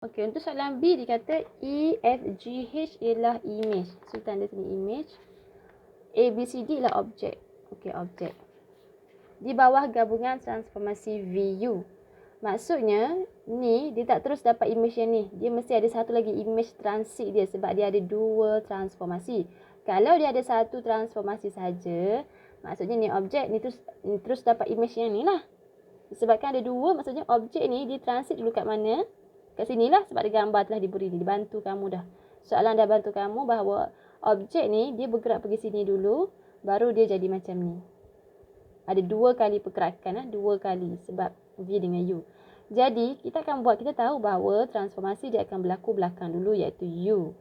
Okey, untuk soalan B dia kata E, F, G, H ialah image. So, tanda sini image. A, B, C, D ialah objek. Okey, objek. Di bawah gabungan transformasi VU. Maksudnya, ni dia tak terus dapat image yang ni. Dia mesti ada satu lagi image transit dia sebab dia ada dua transformasi. Kalau dia ada satu transformasi saja, maksudnya ni objek ni terus dapat image yang ni lah. Sebabkan ada dua, maksudnya objek ni dia transit dulu kat mana? Kat sini lah sebab ada gambar telah diberi ni. Dibantu kamu dah. Soalan dah bantu kamu bahawa objek ni dia bergerak pergi sini dulu, baru dia jadi macam ni. Ada dua kali pergerakan, dua kali sebab V dengan U. Jadi, kita akan buat, kita tahu bahawa transformasi dia akan berlaku belakang dulu iaitu U.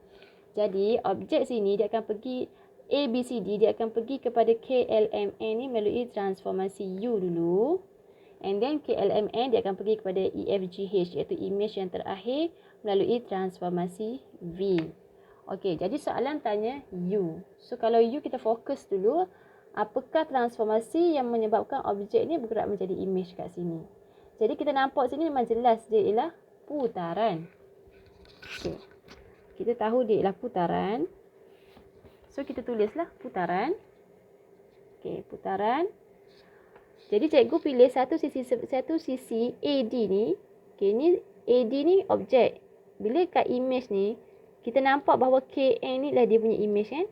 Jadi, objek sini dia akan pergi A, B, C, D, dia akan pergi kepada K, L, M, N ni melalui transformasi U dulu. And then K, L, M, N dia akan pergi kepada E, F, G, H iaitu image yang terakhir melalui transformasi V. Okey, jadi soalan tanya U. So, kalau U kita fokus dulu, apakah transformasi yang menyebabkan objek ni bergerak menjadi image kat sini? Jadi, kita nampak sini memang jelas dia ialah putaran. Okay. Kita tahu dia ialah putaran. So, kita tulislah putaran. Okey, putaran. Jadi, cikgu pilih satu sisi AD ni. Okey, ni AD ni objek. Bila kat image ni, kita nampak bahawa KN ni lah dia punya image kan?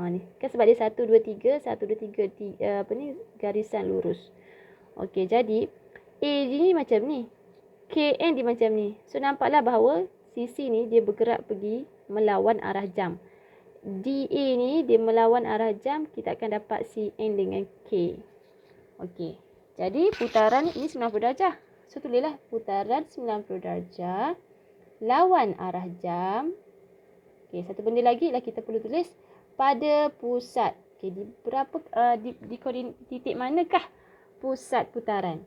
Ni. Kan sebab dia 1, 2, 3, 1, 2, 3, garisan lurus. Okey, jadi AD ni macam ni. KN dia macam ni. So, nampaklah bahawa sisi ni dia bergerak pergi melawan arah jam. DA ni dia melawan arah jam, kita akan dapat CN dengan K. Okey. Jadi, putaran ini 90 darjah. So, tulislah putaran 90 darjah lawan arah jam. Okey, satu benda lagi lah kita perlu tulis pada pusat. Okey, di berapa di titik manakah pusat putaran?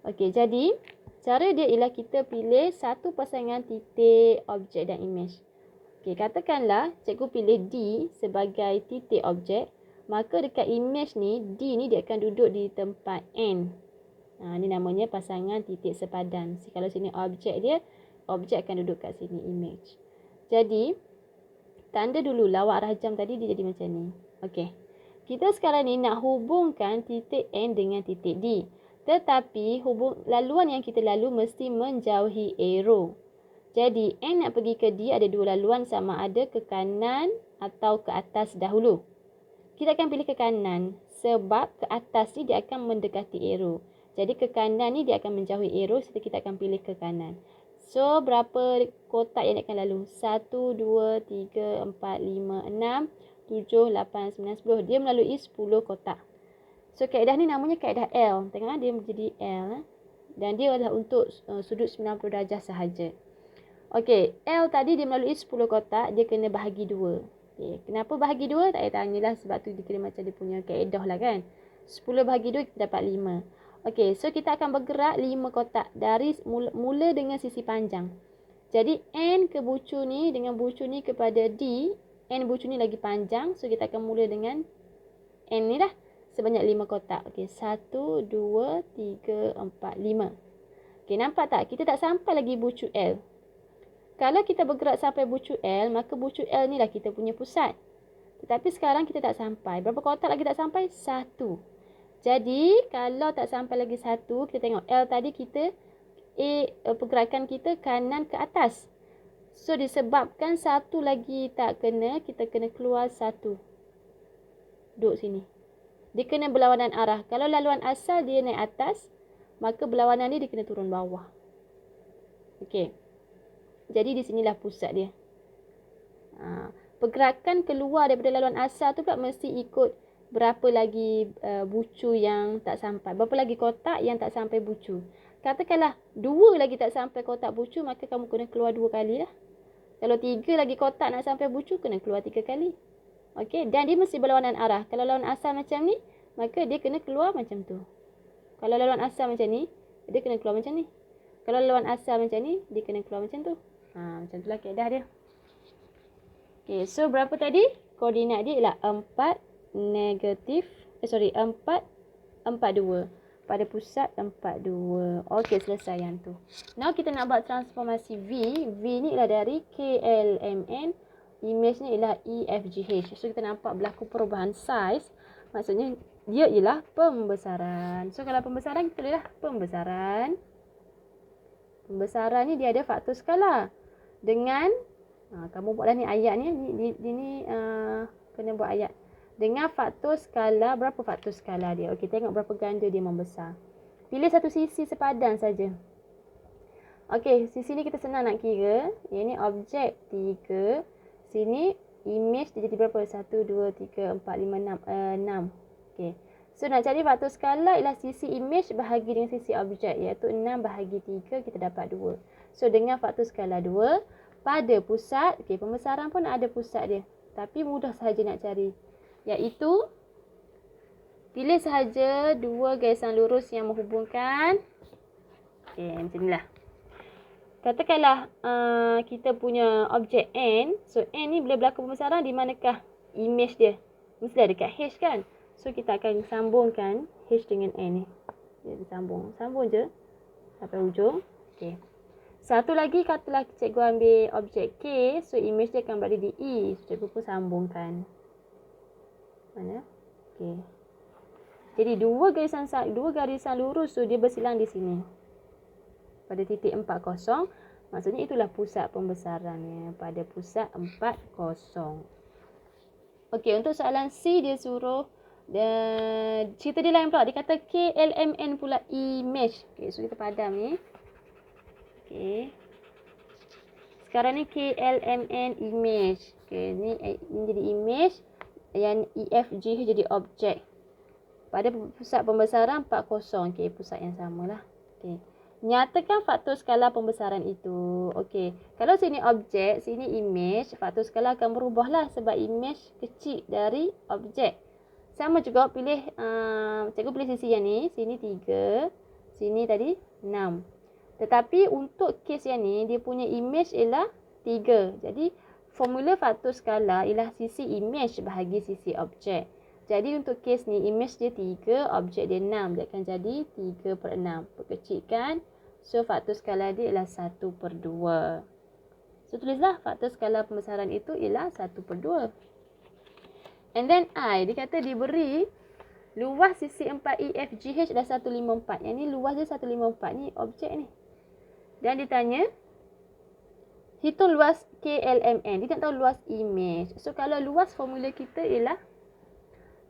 Okey, jadi cara dia ialah kita pilih satu pasangan titik, objek dan image. Okey, katakanlah cikgu pilih D sebagai titik objek, maka dekat image ni D ni dia akan duduk di tempat N. Ni namanya pasangan titik sepadan. Kalau sini objek dia, objek akan duduk kat sini image. Jadi, tanda dulu lawan arah jam tadi dia jadi macam ni. Okey. Kita sekarang ni nak hubungkan titik N dengan titik D. Tetapi laluan yang kita lalu mesti menjauhi arrow. Jadi, N nak pergi ke D ada dua laluan sama ada ke kanan atau ke atas dahulu. Kita akan pilih ke kanan sebab ke atas ni dia akan mendekati arrow. Jadi, ke kanan ni dia akan menjauhi arrow serta kita akan pilih ke kanan. So, berapa kotak yang dia akan lalu? 1, 2, 3, 4, 5, 6, 7, 8, 9, 10. Dia melalui 10 kotak. So, kaedah ni namanya kaedah L. Tengok dia menjadi L. Dan dia adalah untuk sudut 90 darjah sahaja. Okey, L tadi dia melalui 10 kotak, dia kena bahagi 2. Okay. Kenapa bahagi 2? Tak payah tanyalah sebab tu dia kena macam dia punya kaedah lah kan. 10 bahagi 2 kita dapat 5. Okey, so kita akan bergerak 5 kotak dari mula dengan sisi panjang. Jadi N ke bucu ni dengan bucu ni kepada D, N bucu ni lagi panjang, so kita akan mula dengan N ni dah sebanyak 5 kotak. Okey, 1, 2, 3, 4, 5. Okey, nampak tak? Kita tak sampai lagi bucu L. Kalau kita bergerak sampai bucu L, maka bucu L ni lah kita punya pusat. Tetapi sekarang kita tak sampai. Berapa kotak lagi tak sampai? 1. Jadi, kalau tak sampai lagi 1, kita tengok L tadi kita, pergerakan kita kanan ke atas. So, disebabkan 1 lagi tak kena, kita kena keluar 1. Duduk sini. Dia kena berlawanan arah. Kalau laluan asal dia naik atas, maka berlawanan dia kena turun bawah. Okey. Jadi, di sinilah pusat dia. Pergerakan keluar daripada laluan asal tu pula mesti ikut berapa lagi bucu yang tak sampai. Berapa lagi kotak yang tak sampai bucu. Katakanlah 2 lagi tak sampai kotak bucu, maka kamu kena keluar 2 kali lah. Kalau 3 lagi kotak nak sampai bucu, kena keluar 3 kali. Okey, dan dia mesti berlawanan arah. Kalau lawan asal macam ni, maka dia kena keluar macam tu. Kalau lawan asal macam ni, dia kena keluar macam ni. Kalau lawan asal macam ni, dia kena keluar macam tu. Macam itulah kaedah dia. Okey, so berapa tadi? Koordinat dia ialah 4, 4, 4, 2. pada pusat 42. Okey, selesai yang tu. Now kita nak buat transformasi V. V ni ialah dari KLMN. Image ni ialah EFGH. So kita nampak berlaku perubahan saiz. Maksudnya dia ialah pembesaran. So kalau pembesaran kita lihat pembesaran. Pembesaran ni dia ada faktor skala. Dengan kamu buatlah ni ayat ni kena buat ayat. Dengan faktor skala, berapa faktor skala dia? Okey, tengok berapa ganda dia membesar. Pilih satu sisi sepadan saja. Okey, sisi ni kita senang nak kira. Yang ni objek 3. Sini image dia jadi berapa? 1, 2, 3, 4, 5, 6. Okey. So nak cari faktor skala ialah sisi image bahagi dengan sisi objek, iaitu 6 bahagi 3, kita dapat 2. So dengan faktor skala 2, pada pusat, okey, pembesaran pun ada pusat dia. Tapi mudah sahaja nak cari. Iaitu pilih sahaja dua garisan lurus yang menghubungkan. Okey, macam inilah. Katakanlah kita punya objek N. So N ni bila berlaku pembesaran di manakah image dia? Mestilah dekat H kan? So kita akan sambungkan H dengan N ni. Dia disambung. Sambung je sampai hujung. Okey. Satu lagi katalah cikgu ambil objek K. So image dia akan berada di E. So cikgu pun sambungkan. Mana? Okey. Jadi dua garisan lurus tu dia bersilang di sini. Pada titik 40. Maksudnya itulah pusat pembesarannya. Pada pusat 40. Okey, untuk soalan C dia suruh cerita dia lain pula. Dia kata KLMN pula image. Okey, so kita padam ni. Okey. Sekarang ni KLMN image. Okey, ni jadi image. Yang EFGH jadi objek. Pada pusat pembesaran 40. Okey, pusat yang samalah. Okey. Nyatakan faktor skala pembesaran itu. Okey. Kalau sini objek, sini image, faktor skala akan berubahlah sebab image kecil dari objek. Sama juga pilih, cikgu pilih sisi yang ni. Sini 3. Sini tadi 6. Tetapi untuk kes yang ni, dia punya image ialah 3. Jadi, formula faktor skala ialah sisi image bahagi sisi objek. Jadi, untuk kes ni, image dia 3, objek dia 6. Dia akan jadi 3/6. Perkecilkan. So, faktor skala dia ialah 1/2. So, tulislah faktor skala pembesaran itu ialah 1/2. And then I, dia kata diberi luas sisi 4 EFGH adalah 154. Yang ni luas dia 154. Ni objek ni. Dan ditanya, hitung luas KLMN. Dia nak tahu luas image. So, kalau luas formula kita ialah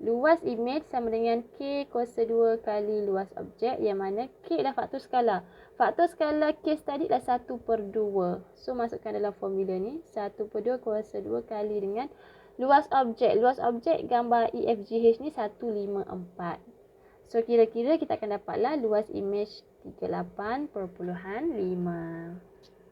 luas image sama dengan K kuasa 2 kali luas objek. Yang mana K adalah faktor skala. Faktor skala kes tadi adalah 1/2. So, masukkan dalam formula ni. 1/2 kuasa 2 kali dengan luas objek. Luas objek gambar EFGH ni 154. So, kira-kira kita akan dapatlah luas image 38.5.